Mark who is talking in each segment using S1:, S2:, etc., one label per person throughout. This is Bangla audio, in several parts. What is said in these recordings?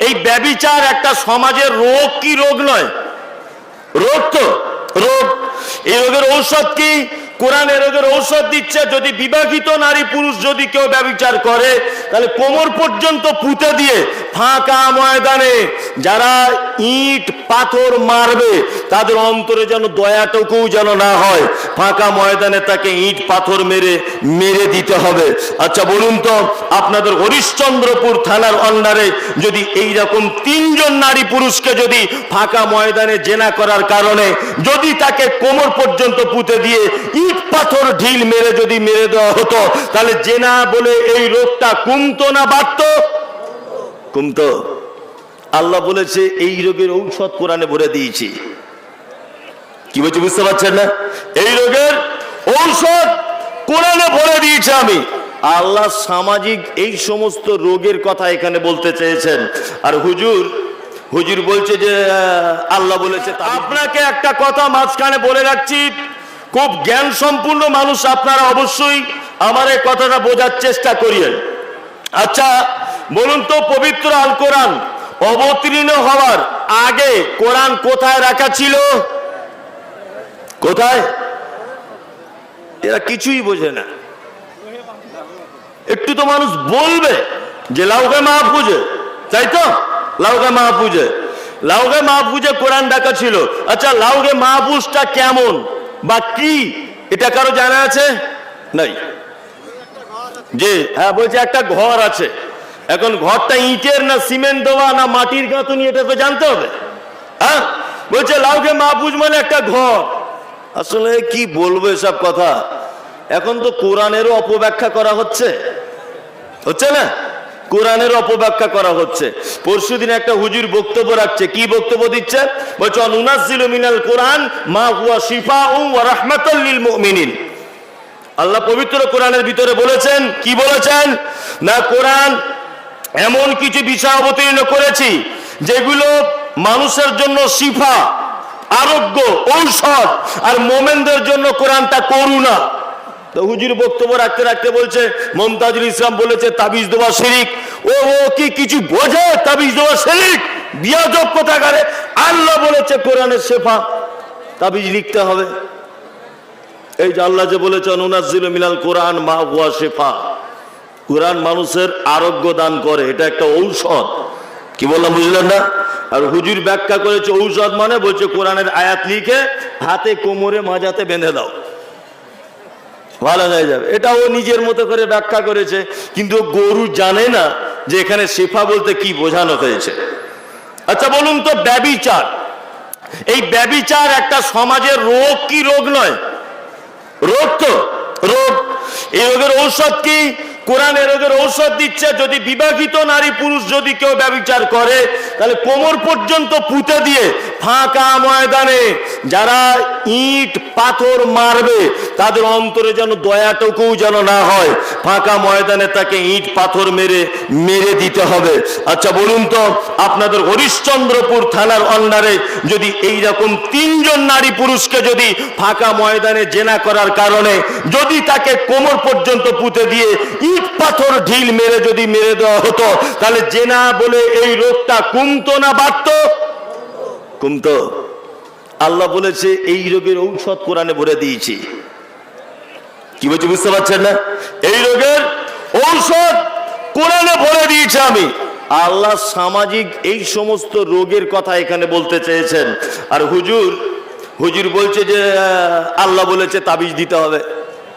S1: এই ব্যভিচার একটা সমাজের রোগ কি রোগ নয়? রোগ তো রোগ। এই রোগের ঔষধ কি? কোরআন এই রোগের ঔষধ দিচ্ছে। যদি বিবাহিত নারী পুরুষ যদি কেউ ব্যভিচার করে তাহলে কোমর পর্যন্ত পুঁতে দিয়ে ফাঁকা ময়দানে যারা ইট পাথর মারবে তাদের অন্তরে যেন দয়াটুকু যেন না হয়, ফাঁকা ময়দানে তাকে ইট পাথর মেরে মেরে দিতে হবে। আচ্ছা বলুন তো, আপনাদের হরিশ্চন্দ্রপুর থানার আন্ডারে যদি এইরকম 3 জন নারী পুরুষকে যদি ফাঁকা ময়দানে জেনা করার কারণে যদি তাকে কোমর পর্যন্ত পুঁতে দিয়ে ইট পাথর ঢিল মেরে যদি মেরে দেওয়া হতো তাহলে জেনা বলে এই রোগটা কমতো না বাড়তো? কমতো। আল্লাহ বলেছে এই রোগের ঔষধ কোরআনে ভরে দিয়েছি। কি বলছি বুঝতে পারছেন না? এই রোগের ঔষধ কোরআনে ভরে দিয়েছি আমি। আল্লাহ সামাজিক এই সমস্ত রোগের কথা এখানে বলতে চেয়েছেন। আর হুজুর বলছে যে আল্লাহ বলেছে। আপনাকে একটা কথা মাঝখানে বলে রাখছি, খুব জ্ঞান সম্পূর্ণ মানুষ আপনারা, অবশ্যই আমার এই কথাটা বোঝার চেষ্টা করিয়েন। আচ্ছা বলুন তো, পবিত্র আল কোরআন অবতীর্ণ হওয়ার আগে কোরআন কোথায় রাখা ছিল? কোথায়? এরা কিছুই বোঝে না। একটু তো মানুষ বলবে যে লাউহে মাহফুজে, তাই তো? লাউহে মাহফুজে কোরআন রাখা ছিল। আচ্ছা লাউহে মাহফুজটা কেমন বা কি এটা কারো জানা আছে? নাই। যে হ্যাঁ বলছে একটা ঘর আছে। এখন ঘরটা ইটের না সিমেন্ট দেওয়া না মাটির গাঁথুনি, এটা তো জানতে হবে। হ্যাঁ বলছে লাউহে মাহফুজ মানে একটা ঘর। আসলে কি বলবো এসব কথা? এখন তো কোরআনেরও অপব্যাখ্যা করা হচ্ছে না? কোরআনের অপব্যাখ্যা করা হচ্ছে। পরশুদিন একটা হুজুর বক্তব্য রাখছে। কি বক্তব্য দিচ্ছে? বলছে নুনাজ্জিলু মিনাল কোরআন মা হুয়া শিফাউন ওয়া রাহমাতাল লিল মুমিনিন। আল্লাহ পবিত্র কোরআনের ভিতরে বলেছেন, কি বলেছেন না, কোরআন এমন কিছু বিষয় অবতীর্ণ করেছি যেগুলো মানুষের জন্য শিফা, আরোগ্য, ঔষধ, আর মোমেনদের জন্য কোরআনটা করুণা। তো হুজুর বক্তব্য রাখতে রাখতে বলছে, মমতাজুল ইসলাম বলেছে তাবিজ দেওয়া শিরিক। ও কি কিছু বোঝে? তাবিজ দেওয়া শিরিক, বিয়াদব কোথাকারে। আল্লাহ বলেছে কোরআনের শেফা, তাবিজ লিখতে হবে। এই যে আল্লাহ যে বলেছে নুনাজ্জিলু মিনাল কোরআন মা হুয়া শিফা, কোরআন মানুষের আরোগ্য দান করে, এটা একটা ঔষধ। কি বললাম বুঝলেন না? আর হুজুর ব্যাখ্যা করেছে ঔষধ মানে, বলছে কোরআনের আয়াত লিখে হাতে কোমরে মাজাতে বেঁধে দাও, ভালো হয়ে যাবে। এটা ও নিজের মতো করে ব্যাখ্যা করেছে, কিন্তু গরু জানে না যে এখানে শিফা বলতে কি বোঝানো হয়েছে। আচ্ছা বলুন তো, ব্যভিচার, এই ব্যভিচার একটা সমাজের রোগ কি রোগ নয়? রোগ তো রোগ। এই রোগের ঔষধ কি? কোরআন এই রোগের ঔষধ দিচ্ছে। যদি বিবাহিত নারী পুরুষ যদি কেউ ব্যভিচার করে তাহলে কোমর পর্যন্ত পুঁতে দিয়ে ফাঁকা ময়দানে যারা ইট পাথর মারবে তাদের অন্তরে যেন দয়াটুকু যেন না হয়, ফাঁকা ময়দানে তাকে ইট পাথর মেরে মেরে দিতে হবে। আচ্ছা বলুন তো, আপনাদের হরিশ্চন্দ্রপুর থানার আন্ডারে যদি এইরকম 3 জন নারী পুরুষকে যদি ফাঁকা ময়দানে জেনা করার কারণে যদি তাকে কোমর পর্যন্ত পুঁতে দিয়ে ইট পাথর ঢিল মেরে যদি মেরে দেওয়া হতো তাহলে জেনা বলে এই রোগটা কমতো না বাড়তো? কমতো। আল্লাহ বলেছে এই রোগের ঔষধ কোরআনে ভরে দিয়েছি। কি বলছি বুঝতে পারছেন না? এই রোগের ঔষধ কোরআনে ভরে দিয়েছি আমি। আল্লাহ সামাজিক এই সমস্ত রোগের কথা এখানে বলতে চেয়েছেন। আর হুজুর বলছে যে আল্লাহ বলেছে তাবিজ দিতে হবে।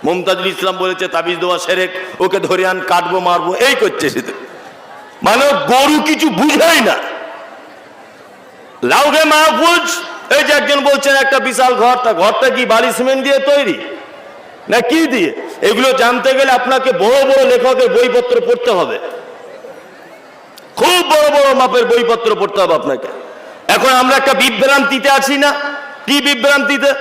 S1: মমতাজুল ইসলাম বলেছে তাবিজ দেওয়া শিরক, ওকে ধরে আন কাটবো মারবো, এই করছে শুধু। মানে গরু কিছু বুঝেই না। লাউহে মাহফুজ, এই যে একজন বলছেন একটা বিশাল ঘরটা কি বালি সিমেন্ট দিয়ে তৈরি না কি দিয়ে? এগুলো জানতে গেলে আপনাকে বড় বড় লেখকের বইপত্র পড়তে হবে, খুব বড় বড় মাপের বইপত্র পড়তে হবে আপনাকে। এখন আমরা একটা বিভ্রান্তিতে আছি না? কি বিভ্রান্তিতে?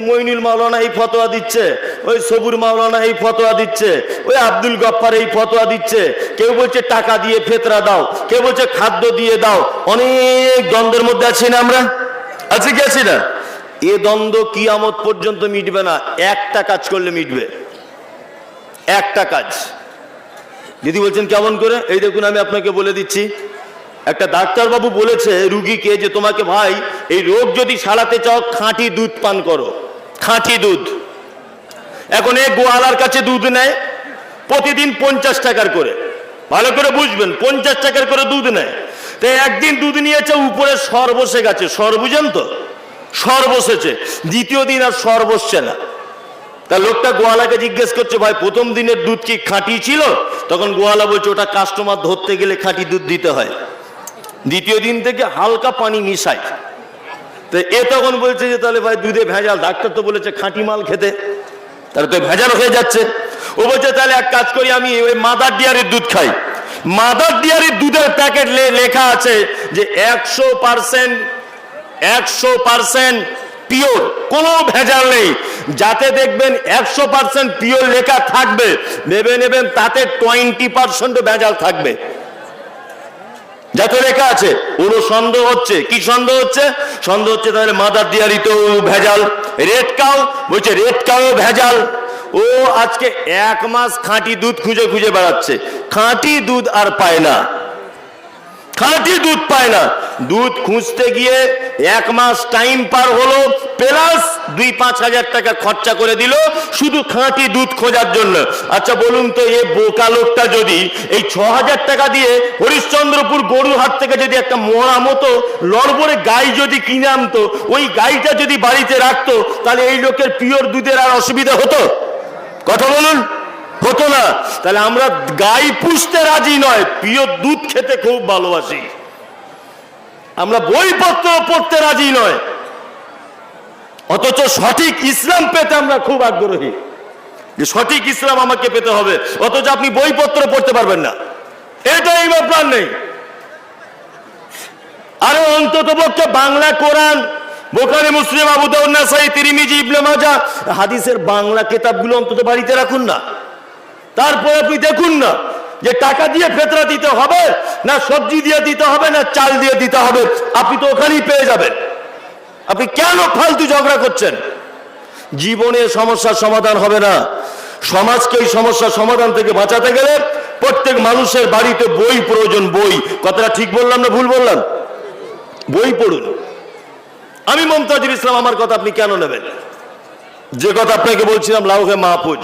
S1: মইনুল মাওলানা এই ফতোয়া দিচ্ছে, ওই সবুর মাওলানা এই ফতোয়া দিচ্ছে, ওই আব্দুল গফফার এই ফতোয়া দিচ্ছে। কেউ বলছে টাকা দিয়ে ফেতরা দাও, কেউ বলছে খাদ্য দিয়ে দাও। অনেক দ্বন্দ্বের মধ্যে আছি না আমরা? আছি কি আছি না? এ দ্বন্দ্ব কিয়ামত পর্যন্ত মিটবে না। একটা কাজ করলে মিটবে, একটা কাজ। দিদি বলছেন কেমন করে? এই দেখুন আমি আপনাকে বলে দিচ্ছি। একটা ডাক্তারবাবু বলেছে রুগীকে যে তোমাকে ভাই এই রোগ যদি সারাতে চাও খাঁটি দুধ পান করো, খাঁটি দুধ। এখন এই গোয়ালার কাছে দুধ নেয় প্রতিদিন 50 টাকার করে, ভালো করে বুঝবেন, 50 টাকার করে দুধ নেয়। তো একদিন দুধ নিয়েছে, উপরে সর বসে গেছে, সর বুঝেন তো, সর বসেছে। দ্বিতীয় দিন আর সর বসছে না। তা লোকটা গোয়ালাকে জিজ্ঞেস করছে ভাই প্রথম দিনের দুধ কি খাঁটি ছিল? তখন গোয়ালা বলছে ওটা কাস্টমার ধরতে গেলে খাঁটি দুধ দিতে হয়, দ্বিতীয় দিন থেকে হালকা পানি মিশাই। তো এ তখন বলছে যে তাহলে ভাই দুধে ভেজাল, ডাক্তার তো বলেছে খাঁটি মাল খেতে, তাহলে তো ভেজাল হয়ে যাচ্ছে। ও বলছে তাহলে এক কাজ করি, আমি ওই মাদার ডেয়ারির দুধ খাই। মাদার ডেয়ারির দুধের প্যাকেট লেখা আছে যে 100% পিওর, কোনো ভেজাল নেই। যাতে দেখবেন 100% পিওর লেখা থাকবে, ভেবে নেবেন তাতে 20% ভেজাল থাকবে। যাতে লেখা আছে ওর সন্দেহ হচ্ছে। কি সন্দেহ হচ্ছে? সন্দেহ হচ্ছে তাহলে মাদার ডেয়ারি তো ভেজাল। রেড কাউ বলছে রেড কাউ ভেজাল। ও আজকে 1 মাস খাঁটি দুধ খুঁজে খুঁজে বেড়াচ্ছে, খাঁটি দুধ আর পায় না, খাঁটি দুধ পায় না। দুধ খুঁজতে গিয়ে 1 মাস টাইম পার হলো, প্লাস 2-5 হাজার টাকা খরচা করে দিল শুধু খাঁটি দুধ খোঁজার জন্য। আচ্ছা বলুন তো এই বোকা লোকটা যদি এই 6,000 টাকা দিয়ে হরিশ্চন্দ্রপুর গরুর হাট থেকে যদি একটা মোড়া মতো লড়বড়ে গাই যদি কিনে আনতো, ওই গাইটা যদি বাড়িতে রাখতো, তাহলে এই লোকের পিওর দুধের আর অসুবিধা হতো? কথা বলুন, হতো না। তাহলে আমরা গাই পুষতে রাজি নয়, পিওর দুধ খেতে খুব ভালোবাসি। আমরা বইপত্র পড়তে রাজি নয়, অথচ সঠিক ইসলাম পেতে আমরা খুব আগ্রহী, যে সঠিক ইসলাম আমাকে পেতে হবে, অথচ আপনি বইপত্র পড়তে পারবেন না, এটাই ব্যাপার নেই। আরে অন্তত পক্ষে বাংলা কোরআন, বুখারী, মুসলিম, আবু দাউদ, নাসাই, তিরমিজি, ইবনে মাজাহ হাদিসের বাংলা কিতাবগুলো অন্তত বাড়িতে রাখুন না। তারপর আপনি দেখুন না যে টাকা দিয়ে ফেতরা দিতে হবে না সবজি দিয়ে দিতে হবে না চাল দিয়ে দিতে হবে, আপনি তো ওখানেই পেয়ে যাবেন। আপনি কেন ফালতু ঝগড়া করছেন? জীবনে সমস্যার সমাধান হবে না। সমাজকে এই সমস্যার সমাধান থেকে বাঁচাতে গেলে প্রত্যেক মানুষের বাড়িতে বই প্রয়োজন। বই, কথাটা ঠিক বললাম না ভুল বললাম? বই পড়ুন। আমি মমতাজুল ইসলাম, আমার কথা আপনি কেন নেবেন? যে কথা আপনাকে বলছিলাম লাউহে মাহফুজ,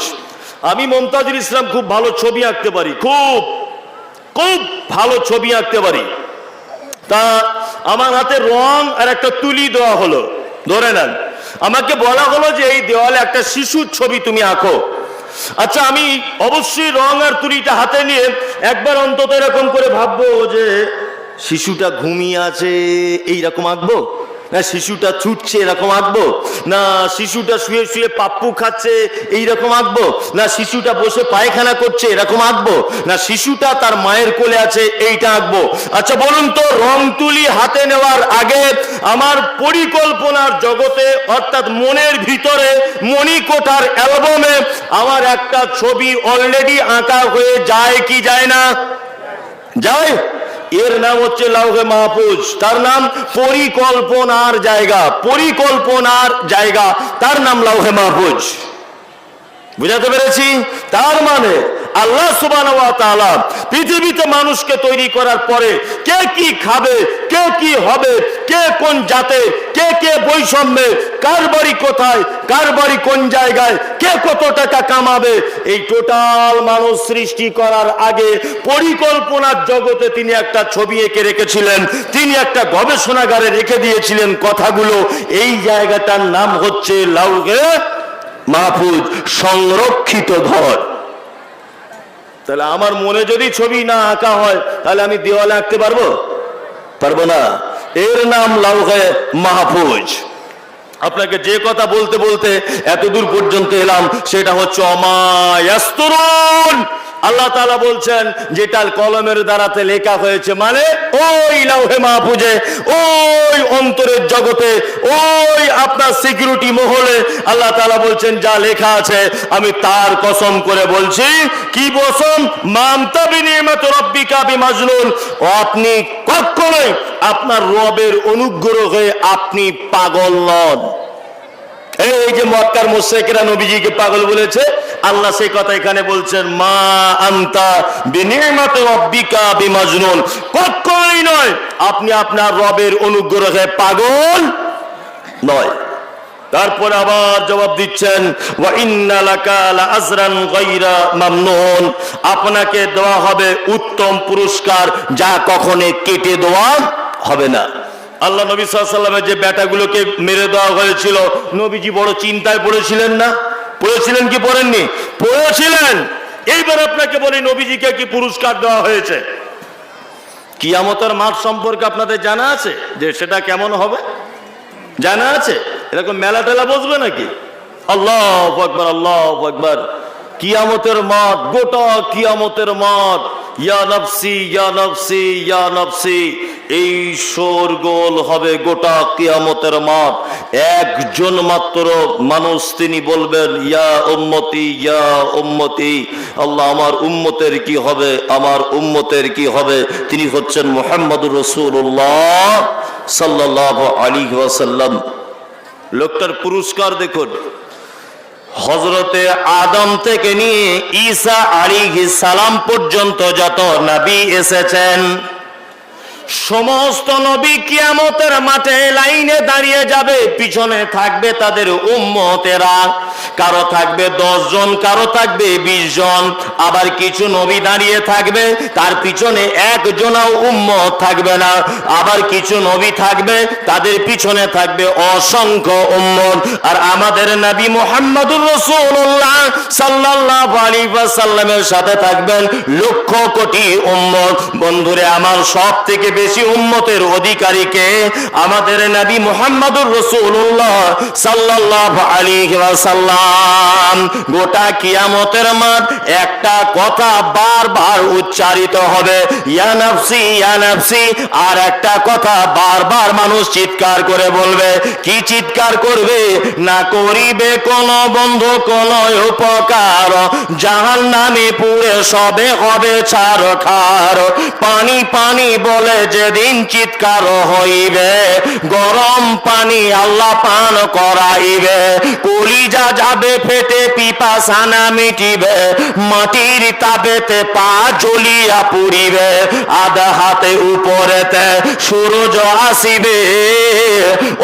S1: আমি মমতাজুল ইসলাম খুব ভালো ছবি আঁকতে পারি, খুব খুব ভালো ছবি আঁকতে পারি। তা আমার হাতে রং আর একটা তুলি দেওয়া হলো, ধরে নেন আমাকে বলা হলো যে এই দেওয়ালে একটা শিশুর ছবি তুমি আঁকো। আচ্ছা আমি অবশ্যই রং আর তুলিটা হাতে নিয়ে একবার অন্তত এরকম করে ভাববো যে শিশুটা ঘুমিয়ে আছে এইরকম আঁকবো, না শিশুটা ছুটছে এরকম আঁকবো, না শিশুটা শুয়ে শুয়ে পাপ্পু খাচ্ছে এইরকম আঁকবো, না শিশুটা বসে পায়খানা করছে এরকম আঁকবো, না শিশুটা তার মায়ের কোলে আছে এইটা আঁকবো। আচ্ছা বলুন তো, রং তুলি হাতে নেওয়ার আগে আমার পরিকল্পনার জগতে অর্থাৎ মনের ভিতরে মণিকোঠার অ্যালবামে আমার একটা ছবি অলরেডি আঁকা হয়ে যায় কি যায় না? যায়। এর নাম হচ্ছে লাউহে মাহফুজ, তার নাম পরিকল্পনার জায়গা, পরিকল্পনার জায়গা, তার নাম লাউহে মাহফুজ। বুঝাতে পেরেছি? তার মানে আল্লাহ সুবহানাহু ওয়া তাআলা পৃথিবীতে মানুষকে তৈরি করার পরে কে কি খাবে, কে কি হবে, কে কোন জাতে, কে কে বৈষম্যে, কার বাড়ি কোথায়, কার বাড়ি কোন জায়গায়, কে কত টাকা কামাবে, এই টোটাল মানুষ সৃষ্টি করার আগে পরিকল্পনার জগতে তিনি একটা ছবি এঁকে রেখেছিলেন, তিনি একটা গবেষণাগারে রেখে দিয়েছিলেন কথাগুলো। এই জায়গাটার নাম হচ্ছে লাউহে মাহফুজ, সংরক্ষিত ঘর। তাহলে আমার মনে যদি ছবি না আঁকা হয় তাহলে আমি দেওয়ালে আঁকতে পারবো? পারবো না। এর নাম লাউহে মাহফুজ। আপনাকে যে কথা বলতে বলতে এতদূর পর্যন্ত এলাম সেটা হচ্ছে অমায়াস্তুরুন। আল্লাহ তাআলা বলছেন যেটা কলমের দ্বারাতে লেখা হয়েছে, মানে ওই লাউহে মাহফুজে, ওই অন্তরের জগতে, ওই আপনার সিকিউরিটি মহলে আল্লাহ তাআলা বলছেন যা লেখা আছে আমি তার কসম করে বলছি। কি কসম? মানতা বিনিয়ামাত রাব্বিকা বিমাজনুন। আপনি কখনোই আপনার রবের অনুগ্রহে আপনি পাগল নন। এই যে মক্কার মুশরিকরা নবীজিকে পাগল বলেছে, আল্লাহ সেই কথা এখানে বলছেন, মা আনতা বিনিমাতি রাব্বিকা বিমাজনুন, কখনোই নয় আপনি আপনার রবের অনুগ্রহে পাগল নয়। তারপর আবার জবাব দিচ্ছেন, ওয়া ইন্না লাকা লাআজরান গায়রা মামনুন, আপনাকে দেওয়া হবে উত্তম পুরস্কার যা কখনো কেটে দেওয়া হবে না। আল্লাহ নবী সাল্লাল্লাহু আলাইহি ওয়াসাল্লামের যে বেটাগুলোকে মেরে দেওয়া হয়েছিল, নবীজি বড় চিন্তায় পড়েছিলেন না? পড়েছিলেন কি পড়েননি? পড়েছিলেন। এইবার আপনাকে বলি, নবীজিকে কি পুরস্কার দেওয়া হয়েছে? কিয়ামতের মাঠ সম্পর্কে আপনাদের জানা আছে যে সেটা কেমন হবে? জানা আছে? এরকম মেলা টেলা বসবে নাকি? আল্লাহু আকবার, আল্লাহু আকবার। কিয়ামতের মাঠ, গোটা কিয়ামতের মাঠ, ইয়া নফসি ইয়া নফসি ইয়া নফসি, এই শোরগোল হবে গোটা কিয়ামতের মাঠ। একজন মাত্র মানুষ তিনি বলবেন, ইয়া উম্মতি ইয়া উম্মতি, আল্লাহ আমার উম্মতের কি হবে, আমার উম্মতের কি হবে? তিনি হচ্ছেন মুহাম্মদুর রাসূলুল্লাহ সাল্লাল্লাহু আলাইহি ওয়াসাল্লাম। লোকটার পুরস্কার দেখুন, হযরতে আদম থেকে নিয়ে ঈসা আলাইহিস সালাম পর্যন্ত যত নবী এসেছেন, সমস্ত নবী কিয়ামতের মাঠে লাইনে দাঁড়িয়ে যাবে। পিছনে থাকবে তাদের উম্মতেরা, কারো থাকবে 10 জন, কারো থাকবে 20 জন। আবার কিছু নবী দাঁড়িয়ে থাকবে, তার পিছনে একজনও উম্মত থাকবে না। আবার কিছু নবী থাকবে, তাদের পিছনে থাকবে অসংখ্য উম্মত। আর আমাদের নবী মুহাম্মদুর রাসূলুল্লাহ সাল্লাল্লাহু আলাইহি ওয়াসাল্লামের সাথে থাকবেন লক্ষ কোটি উম্মত। বন্ধুরে আমার, সব থেকে বেশি উম্মতের অধিকারীকে আমাদের নবী মুহাম্মদুর রাসূলুল্লাহ সাল্লাল্লাহু আলাইহি ওয়াসাল্লাম। গোটা কিয়ামতের মাঠ একটা কথা বারবার উচ্চারিত হবে, ইয়া নফসি ইয়া নফসি। আর একটা কথা বারবার মানুষ চিৎকার করে বলবে। কি চিৎকার করবে? না করিবে কোন বন্ধু কোন উপকার, জাহান্নামে পুড়ে সবে হবে ছারখার। পানি পানি বলে যেদিন চিৎকার হইবে, গরম পানি আল্লাহ পান করাইবে। কলিজা যাবে ফেটে, পিপাসা না মিটিবে, মাটির তাপেতে পা জ্বলিয়া পুড়িবে। আধা হাতে উপরেতে সূরজ আসিবে,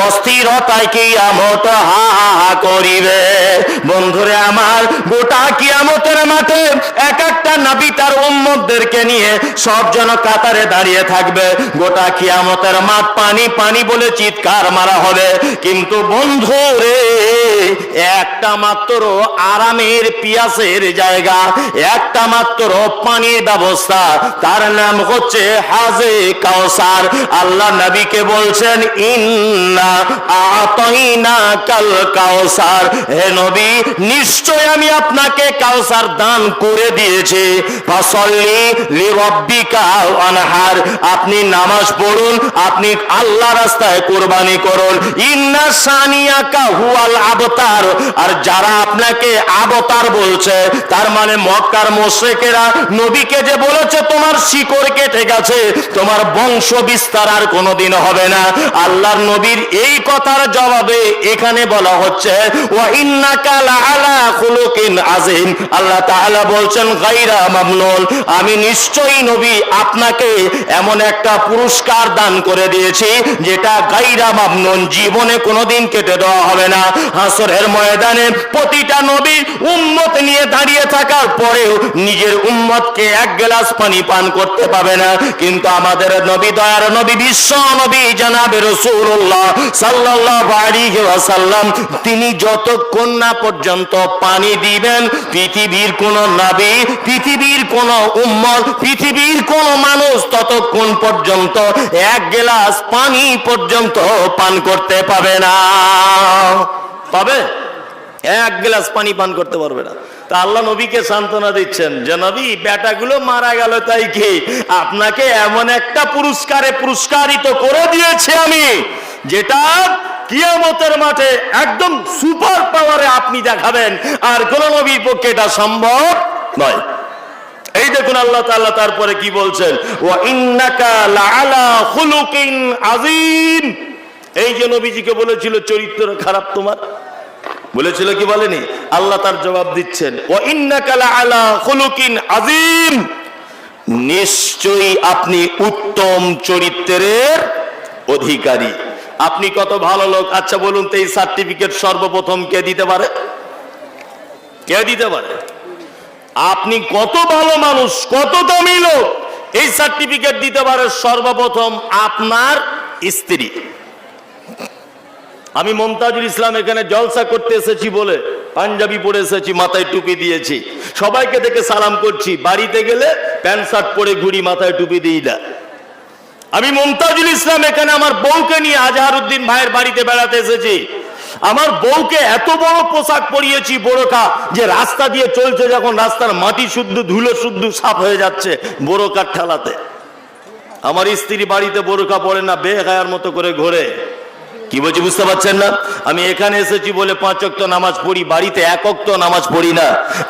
S1: অস্থিরতায় কিয়ামত হা হা করিবে। বন্ধুরে আমার, গোটা কিয়ামতের মাঠে এক একটা নবী তার উম্মতদেরকে নিয়ে সব জন কাতারে দাঁড়িয়ে থাকবে। গোটা কিয়ামতের মাঠ পানি পানি বলে চিৎকার মারা হবে। কিন্তু বন্ধু রে, একটা মাত্র আরামের পিয়াসের জায়গা, একটা মাত্র পানির ব্যবস্থা, তার নাম হচ্ছে হাজে কাউসার। আল্লাহ নবীকে বলছেন, ইন্না আতাইনা কাল কাউসার, হে নবী নিশ্চয় আমি আপনাকে কাউসার দান করে দিয়েছি। ফাসাল্লি লিরাব্বিকা ওয়ানহার, আপনি নামাজ পড়ুন, আপনি আল্লাহ রাস্তায় কুরবানি করুন। ইন্না সানিয়াকা হুয়াল আবতার, আর যারা আপনাকে আবতার বলছে, তার মানে মক্কার মুশরিকেরা নবীকে যে বলেছে তোমার শিকড় কেটে গেছে, তোমার বংশ বিস্তার আর কোনোদিন হবে না, আল্লাহর নবীর এই কথার জবাবে এখানে বলা হচ্ছে, ওয়া ইন্নাকা লাআলা খুলুকিন আযীম। আল্লাহ তাআলা বলছেন, গায়রা মামনুন, আমি নিশ্চয়ই নবী আপনাকে এমন একটা পুরস্কার দান করে দিয়েছি যেটা গায়রা মামনুন, জীবনে কোনোদিন কেটে দেওয়া হবে না। হাসরের ময়দানে প্রতিটা নবী উম্মত নিয়ে দাঁড়িয়ে থাকার পরেও নিজের উম্মতকে এক গ্লাস পানি পান করতে পাবে না। কিন্তু আমাদের নবী, দয়ার নবী, বিশ্ব নবী জনাবে রাসূলুল্লাহ সাল্লাল্লাহু আলাইহি ওয়াসাল্লাম, তিনি যতক্ষণ না পর্যন্ত পানি দিবেন, পৃথিবীর কোন নবী, পৃথিবীর কোন উম্মত, পৃথিবীর কোন মানুষ ততক্ষণ পর্যন্ত এক গ্লাস পানি পর্যন্ত পান করতে পাবে না। পাবে? এক গ্লাস পানি পান করতে পারবে না। তা আল্লাহ নবীকে সান্ত্বনা দিচ্ছেন যে নবী, বেটাগুলো মারা গেল তাই কি, আপনাকে এমন একটা পুরস্কারে পুরস্কারিত করে দিয়েছি আমি, যেটা কিয়ামতের মাঠে একদম সুপার পাওয়ারে আপনি দেখাবেন, আর কোন নবীর পক্ষে এটা সম্ভব নয়। এই দেখুন আল্লাহ তাআলা তারপরে কি বলছেন, ওয়া ইন্নাকা লাআলা খুলুকিন আযীম। এই যে নবীজিকে বলেছিল চরিত্র খারাপ তোমার, বলেছিল কি বলেনি? আল্লাহ তার জবাব দিচ্ছেন, ওয়া ইন্নাকা লাআলা খুলুকিন আযীম, নিশ্চয়ই আপনি উত্তম চরিত্রের অধিকারী। আপনি কত ভালো লোক। আচ্ছা বলুন তো, এই সার্টিফিকেট সর্বপ্রথম কে দিতে পারে? কে দিতে পারে? আপনি কত ভালো মানুষ, কত দামি লোক, এই সার্টিফিকেট দিতে পারে সর্বপ্রথম আপনার স্ত্রী। আমি মমতাজুল ইসলাম এখানে জলসা করতে এসেছি বলে পাঞ্জাবি পরে এসেছি, মাথায় টুপি দিয়েছি, সবাইকে দেখে সালাম করছি। বাড়িতে গেলে প্যান্ট শার্ট পরে ঘুরি, মাথায় টুপি দিই না। আমি মমতাজুল ইসলাম এখানে আমার বউকে নিয়ে আজহারউদ্দিন ভাইয়ের বাড়িতে বেড়াতে এসেছি। আমার বউকে এত বড় পোশাক পরিয়েছি, বোরকা, যে রাস্তা দিয়ে চলছে যখন রাস্তার মাটি শুদ্ধ, ধুলো শুদ্ধ সাফ হয়ে যাচ্ছে বোরকার ঠেলাতে। আমার স্ত্রী বাড়িতে বোরকা পরে না, বেহায়ার মতো করে ঘোরে। কি বলছি বুঝতে পারছেন না? আমি এখানে এসেছি বলে 5 ওয়াক্ত নামাজ পড়ি, বাড়িতে 1 ওয়াক্ত নামাজ পড়ি না।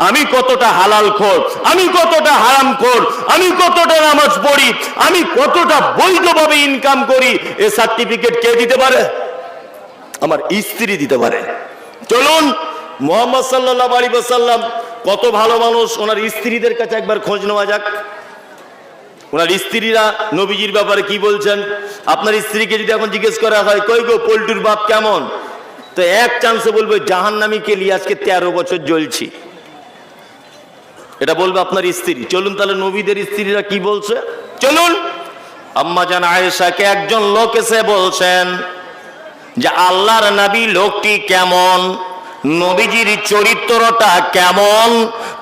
S1: আমি কতটা হালাল খোর, আমি কতটা হারাম খোর, আমি কতটা নামাজ পড়ি, আমি কতটা বৈধভাবে ইনকাম করি, এই সার্টিফিকেট কে দিতে পারে? আমার স্ত্রী দিতে পারে। চলুন, মুহাম্মদ সাল্লাল্লাহু আলাইহি ওয়াসাল্লাম কত ভালো মানুষ, ওনার স্ত্রীদের কাছে একবার খোঁজ নেওয়া যাক। ওনার স্ত্রীরা নবীজির ব্যাপারে কি বলছেন? আপনার স্ত্রীকে যদি এখন জিজ্ঞেস করা হয়, কই গো পল্টুর বাপ কেমন, তো এক চান্সে বলবে জাহান্নামী কে লিয়ে আজকে 13 বছর জ্বলছি, এটা বলবে আপনার স্ত্রী। চলুন তাহলে নবীদের স্ত্রীরা কি বলছে চলুন। আম্মা জান আয়েশাকে একজন লোক এসে বলছেন যে আল্লাহর নবী লোকটি কেমন, নবীজির চরিত্রটা কেমন।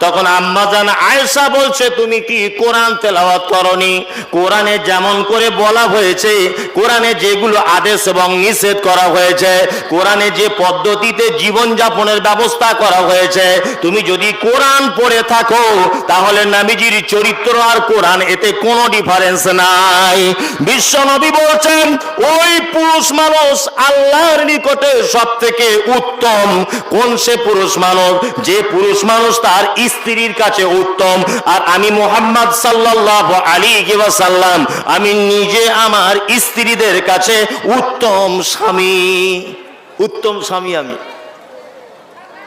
S1: তখন আম্মাজান আয়েশা বলছে, তুমি কি কোরআন তেলাওয়াত করনি? কোরআনে যেমন করে বলা হয়েছে, কোরআনে যেগুলো আদেশ এবং নিষেধ করা হয়েছে, কোরআনে যে পদ্ধতিতে জীবন যাপনের ব্যবস্থা করা হয়েছে, তুমি যদি কোরআন পড়ে থাকো তাহলে নবীজির চরিত্র আর কোরআন এতে কোনো ডিফারেন্স নাই। বিশ্ব নবী বলছেন, ওই পুরুষ মানুষ আল্লাহর নিকটে সবথেকে উত্তম। কোন সে পুরুষ মানুষ? যে পুরুষ মানুষ তার স্ত্রীর কাছে উত্তম। আর আমি মুহাম্মদ সাল্লাল্লাহু আলাইহি ওয়াসাল্লাম, আমি নিজে আমার স্ত্রীদের কাছে উত্তম স্বামী। উত্তম স্বামী আমি,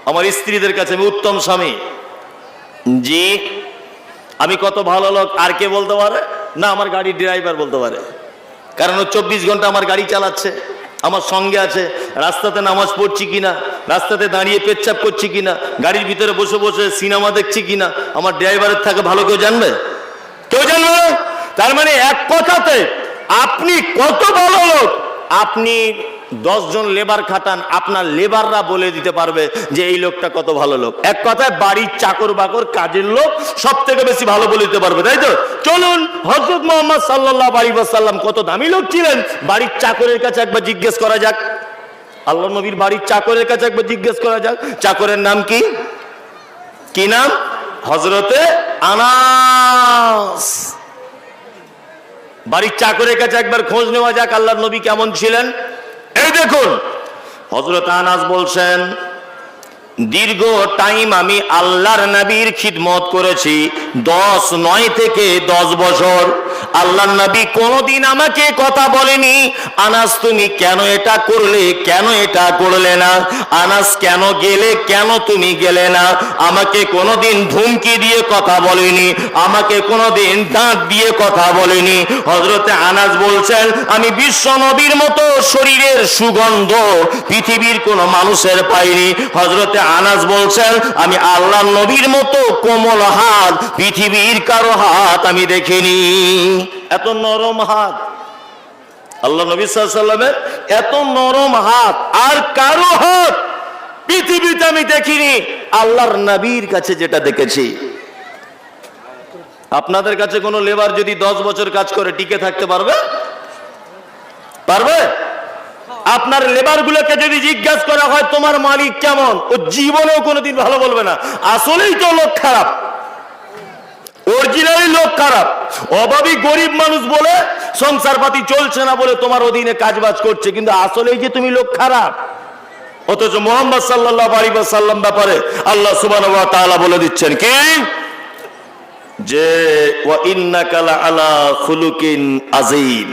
S1: আমার স্ত্রীদের কাছে আমি উত্তম স্বামী। জি, আমি কত ভালো লোক আর কে বলতে পারে? না, আমার গাড়ির ড্রাইভার বলতে পারে, কারণ ও 24 ঘন্টা আমার গাড়ি চালাচ্ছে, আমার সঙ্গে আছে। রাস্তাতে নামাজ পড়ছি কিনা, রাস্তাতে দাঁড়িয়ে পেচ্ছাপ করছি কিনা, গাড়ির ভিতরে বসে বসে সিনেমা দেখছি কিনা, আমার ড্রাইভারের থাকে ভালো কেউ জানবে? কেউ জানবে না। তার মানে এক কথাতে আপনি কত ভালো লোক, আপনি 10 জন লেবার খাটান, আপনার লেবাররা বলে দিতে পারবে যে এই লোকটা কত ভালো লোক। এক কথায় বাড়ির চাকর বাকর কাজের লোক সব থেকে বেশি ভালো বলে দিতে পারবে, তাই তো? চলুন, হযরত মুহাম্মদ সাল্লাল্লাহু আলাইহি ওয়াসাল্লাম কত দামি লোক ছিলেন, বাড়ির চাকরের কাছে একবার জিজ্ঞেস করা যাক। আল্লাহ নবীর বাড়ির চাকরের কাছে একবার জিজ্ঞেস করা যাক, চাকরের নাম কি? কি নাম? হযরতে আনাস। বাড়ির চাকরের কাছে একবার খোঁজ নেওয়া যাক আল্লাহর নবী কেমন ছিলেন। এই দেখুন, হযরত আনাস বলছেন, দীর্ঘ টাইম আমি আল্লাহর নবীর খিদমত করেছি, 9 থেকে 10 বছর। আল্লাহর নবী কোনোদিন আমাকে কথা বলেনি, আনাস তুমি কেন এটা করলে, কেন এটা করলে না, আনাস কেন গেলে, কেন তুমি গেলে না। আমাকে কোনোদিন ধুমকি দিয়ে কথা বলেনি, আমাকে কোনোদিন দাঁত দিয়ে কথা বলেনি। হযরতে আনাস বলছেন, আমি বিশ্ব নবীর মতো শরীরের সুগন্ধ পৃথিবীর কোনো মানুষের পাইনি। হযরতে আনাস বলছেন, আমি আল্লাহর নবীর মতো কোমল হাত পৃথিবীর কারো হাত আমি দেখিনি। এত নরম হাত আল্লাহ নবী সাল্লাল্লাহু আলাইহি ওয়াসাল্লামের, এত নরম হাত আর কারো হাত পৃথিবীতে আমি দেখিনি। আল্লাহর নবীর কাছে যেটা দেখেছি। আপনাদের কাছে কোনো লেবার যদি 10 বছর কাজ করে টিকে থাকতে পারবে? পারবে? আপনার লেবার গুলোকে যদি জিজ্ঞাসা করা হয় তোমার মালিক কেমন, ও জীবনেও কোনোদিন ভালো বলবে না। আসলেই তো লোক খারাপ, অরিজিনালি লোক খারাপ। অভাবী গরিব মানুষ বলে সংসার পাতি চলছে না বলে তোমার অধীনে কাজবাজ করছে, কিন্তু আসলেই যে তুমি লোক খারাপ। অথচ মুহাম্মদ সাল্লাল্লাহু আলাইহি ওয়াসাল্লাম ব্যাপারে আল্লাহ সুবহানাহু ওয়া তাআলা বলে দিচ্ছেন কি, যে ওয়া ইন্নাকা লাআলা খুলুকিন আযীম,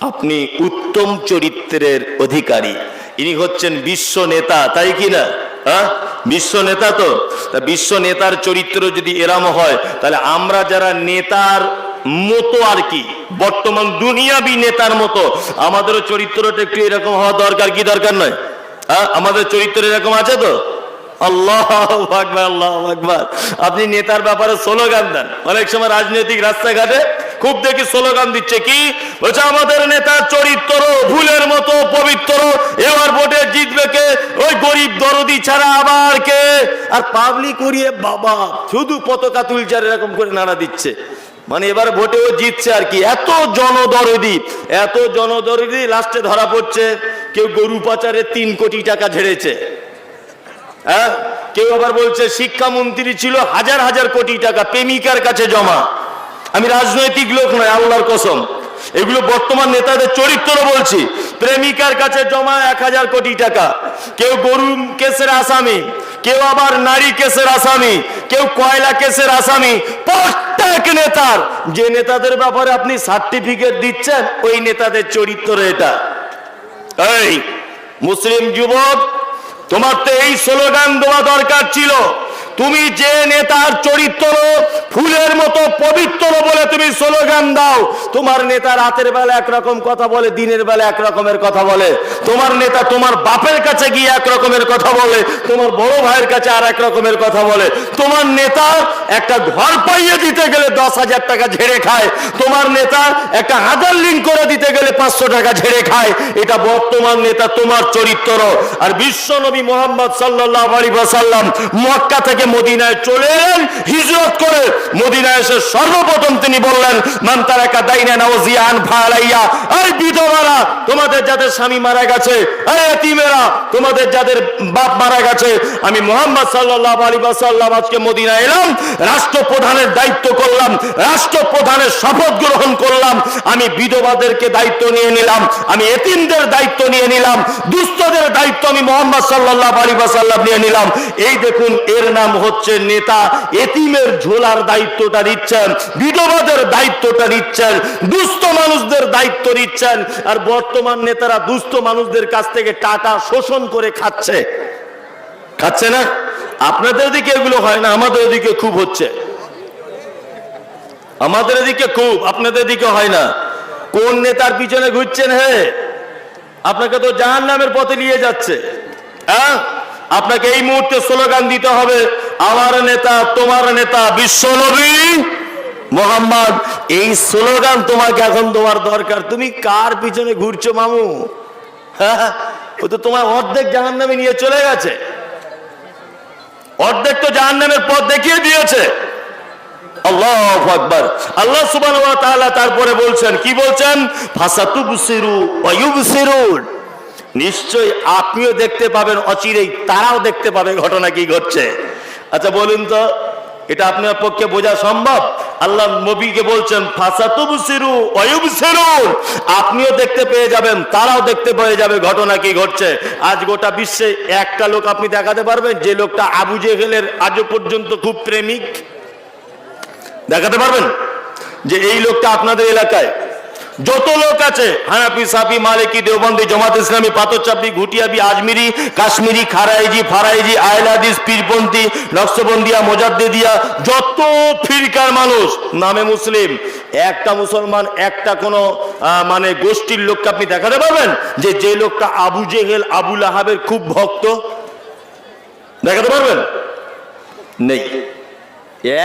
S1: আপনি উত্তম চরিত্রের অধিকারী। ইনি হচ্ছেন বিশ্ব নেতা, তাই কি না? হ্যাঁ, বিশ্ব নেতা তো। তা বিশ্ব নেতার চরিত্র যদি এরম হয়, তাহলে আমরা যারা নেতার মতো আর কি, বর্তমান দুনিয়াবি নেতার মতো, আমাদেরও চরিত্রটা একটু এরকম হওয়া দরকার কি দরকার নয়? হ্যাঁ, আমাদের চরিত্র এরকম আছে তো? আল্লাহু আকবার, আল্লাহু আকবার। আপনি নেতার ব্যাপারে স্লোগান দেন, অনেক সময় রাজনৈতিক রাস্তাঘাটে খুব দেখি স্লোগান দিচ্ছে, কি বলছে, আমাদের নেতার চরিত্র ফুলের মতো পবিত্র, এবার ভোটে জিতবে কে, ওই গরিব দরদি ছাড়া আবার কে। আর পাবলিক উড়িয়ে বাবা শুধু পতাকা তুলছে আর এরকম করে নাড়া দিচ্ছে, মানে এবার ভোটে ও জিতছে আর কি। এত জনদরদি, এত জনদরদি, লাস্টে ধরা পড়ছে কেউ গরু পাচারে 3 কোটি টাকা ঝেড়েছে। হ্যাঁ, কেউ আবার বলছে শিক্ষামন্ত্রী ছিল হাজার হাজার কোটি টাকা প্রেমিকার কাছে জমা। আমি রাজনৈতিক লোক নয়, আল্লাহর কসম, এগুলো বর্তমান নেতাদের চরিত্র বলছি। প্রেমিকার কাছে জমা 1000 কোটি টাকা। কেউ গরু কেসের আসামি, কেউ আবার নারী কেসের আসামি, কেউ কয়লা কেসের আসামি। প্রত্যেক নেতার, যে নেতাদের ব্যাপারে আপনি সার্টিফিকেট দিচ্ছেন, ওই নেতাদের চরিত্র এটা। এই মুসলিম যুবক, তোমার তো এই স্লোগান দেওয়া দরকার ছিল। তুমি যে নেতার চরিত্র ফুলের মতো পবিত্র বলে তুমি স্লোগান দাও, তোমার নেতা রাতের বেলা একরকম কথা বলে, দিনের বেলা এক রকমের কথা বলে। তোমার নেতা তোমার বাপের কাছে গিয়ে এক রকমের কথা বলে, তোমার বড় ভাইয়ের কাছে আর এক রকমের কথা বলে। তোমার নেতা একটা ঘর পাইয়ে দিতে গেলে 10,000 টাকা ঝেড়ে খায়। তোমার নেতা একটা আধার লিঙ্ক করে দিতে গেলে 500 টাকা ঝেড়ে খায়। এটা বর্তমান নেতা, তোমার চরিত্র। আর বিশ্ব নবী মুহাম্মদ সাল্লাল্লাহু আলাইহি ওয়াসাল্লাম মক্কা থেকে মদিনায় চলে এলেন হিজরত করে। মদিনায় এসে সর্বপ্রথম তিনি বললেন, মান তারাকা দাইনান ওয়া জিয়ান ফালাইয়া। এই বিধবারা, তোমাদের যাদের স্বামী মারা গেছে, এই এতিমেরা, তোমাদের যাদের বাপ মারা গেছে, আমি মুহাম্মদ সাল্লাল্লাহু আলাইহি ওয়াসাল্লাম আজকে মদিনায় এলাম, রাষ্ট্রপ্রধানের দায়িত্ব করলাম, রাষ্ট্রপ্রধানের শপথ গ্রহণ করলাম। আমি বিধবাদেরকে দায়িত্ব নিয়ে নিলাম, আমি এতিমদের দায়িত্ব নিয়ে নিলাম, দুস্থদের দায়িত্ব আমি মুহাম্মদ সাল্লাল্লাহু আলাইহি ওয়াসাল্লাম নিয়ে নিলাম। এই দেখুন, এর নাম হচ্ছে নেতা। এতিমের ঝোলার দায়িত্বটা নিচ্ছেন, বিধবাদের দায়িত্বটা নিচ্ছেন, দুস্থ মানুষদের দায়িত্ব নিচ্ছেন। আর বর্তমান নেতারা দুস্থ মানুষদের কাছ থেকে টাকা শোষণ করে খাচ্ছে, খাচ্ছে না? আপনাদের দিকে এগুলো হয় না, আমাদের দিকে খুব হচ্ছে। আমাদের দিকে খুব, আপনাদের দিকে হয় না। কোন নেতার পিছনে ঘুরছেন? হে, আপনাকে তো জাহান্নামের পথে নিয়ে যাচ্ছে। হ্যাঁ, আপনাকে এই মুহূর্তে স্লোগান দিতে হবে, আমার নেতা, তোমার নেতা বিশ্বনবী মুহাম্মদ। এই স্লোগান তোমাকে এখন তোমার দরকার। তুমি কার পিছনে ঘুরছো মামু? হ্যাঁ, ও তো তোমার অর্ধেক জাহান্নামে নিয়ে চলে গেছে, অর্ধেক তো জাহান্নামের পথ দেখিয়ে দিয়েছে। আল্লাহু আকবার। আল্লাহ সুবহানাহু ওয়া তাআলা তারপরে বলছেন, কি বলছেন? ফাসাতুবসিরু ওয়া ইউবসিরুন। নিশ্চয়ই আপনিও দেখতে পাবেন, অচিরেই তারাও দেখতে পাবে ঘটনা কি ঘটছে। আচ্ছা বলুন তো, এটা আপনার পক্ষে বোঝা সম্ভব? আল্লাহ নবীকে বলছেন ফাসাতুবসিরু ওয়া ইউবসিরুন, আপনিও দেখতে পেয়ে যাবেন, তারাও দেখতে পেয়ে যাবে ঘটনা কি ঘটছে। আজ গোটা বিশ্বে একটা লোক আপনি দেখাতে পারবেন যে লোকটা আবু জেহেলের আজও পর্যন্ত খুব প্রেমিক? দেখাতে পারবেন যে এই লোকটা আপনাদের এলাকায় যত লোক আছে, হানাফি, সাফি, মালিকি, দেওবন্দি, জামাত ইসলামী, পাথরচাপড়ি, ঘুটিয়াবি, আজমিরি, কাশ্মীরি, খারাইজি, ফারাইজি, আহলে হাদিস, পীরপন্থী, নকশবন্দিয়া, মোজাদ্দেদিয়া, যত ফিরকার মানুষ নামে মুসলিম, একটা মুসলমান, একটা কোনো মানে গোষ্ঠীর লোককে আপনি দেখাতে পারবেন যে যে লোকটা আবু জেহেল, আবু লাহাবের খুব ভক্ত? দেখাতে পারবেন? নেই।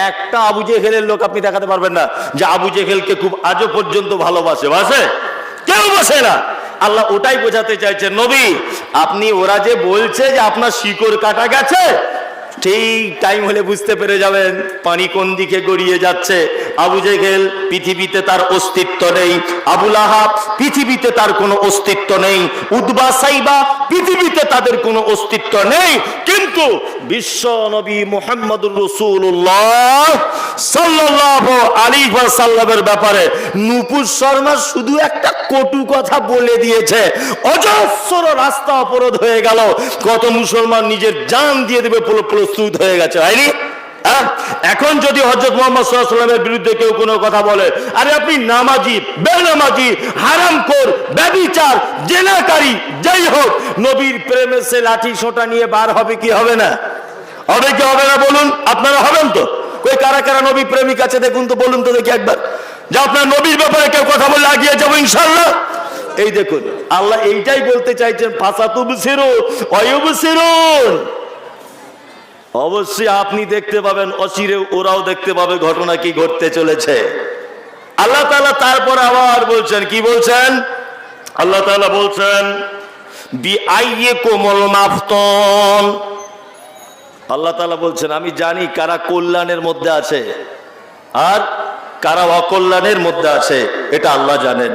S1: একটা আবু জেহেলের লোক আপনি দেখাতে পারবেন না যে আবু জেহেলকে খুব আজও পর্যন্ত ভালোবাসে। বাসে? কেউ বাসে না। আল্লাহ ওটাই বোঝাতে চাইছে, নবী আপনি, ওরা যে বলছে যে আপনার শিকড় কাটা গেছে, ঠিক টাইম হলে বুঝতে পেরে যাবেন পানি কোন দিকে গড়িয়ে যাচ্ছে। আবু জেহেল পৃথিবীতে তার অস্তিত্ব নেই, আবু লাহাব পৃথিবীতে তার কোনো অস্তিত্ব নেই, উতবা, সাইবা পৃথিবীতে তাদের কোনো অস্তিত্ব নেই। কিন্তু বিশ্ব নবী মুহাম্মদুর রাসূলুল্লাহ সাল্লাল্লাহু আলাইহি ওয়াসাল্লামের ব্যাপারে নূপুর শর্মা শুধু একটা কটু কথা বলে দিয়েছে, অজস্র রাস্তা অবরোধ হয়ে গেল। কত মুসলমান নিজের জান দিয়ে দেবে প্রস্তুত হয়ে গেছে, হয়নি? এখন যদি হযরত মুহাম্মদ সাল্লাল্লাহু আলাইহি ওয়াসাল্লামের বিরুদ্ধে কেউ কোনো কথা বলে, আরে আপনি নামাজি, বেনামাজি, হারামখোর, ব্যভিচার, জেনাকারী, যাই হোক, নবীর প্রেমে সে লাঠি সোঁটা নিয়ে বার হবে কি হবে না? হবে কি হবে না বলুন? আপনারা হবেন তো? কই কারা কারা নবী প্রেমিক আছে দেখুন তো, বলুন তো দেখি একবার, যে আপনার নবীর ব্যাপারে কেউ কথা বলে আগিয়ে যাবো ইনশাআল্লাহ। এই দেখুন, আল্লাহ এইটাই বলতে চাইছেন, ফাসাতুবসিরু ওয়া ইউবসিরুন। অবশ্যই আপনি দেখতে পাবেন, অচিরে ওরাও দেখতে পাবে ঘটনা কি ঘটতে চলেছে। আল্লাহ তাআলা তারপর আবার বলছেন, কি বলছেন? আল্লাহ তাআলা বলছেন বিআইয়িকুমুল মাফতুন। আল্লাহ তাআলা বলছেন, আমি জানি কারা কল্যাণের মধ্যে আছে আর কারা অকল্যাণের মধ্যে আছে, এটা আল্লাহ জানেন।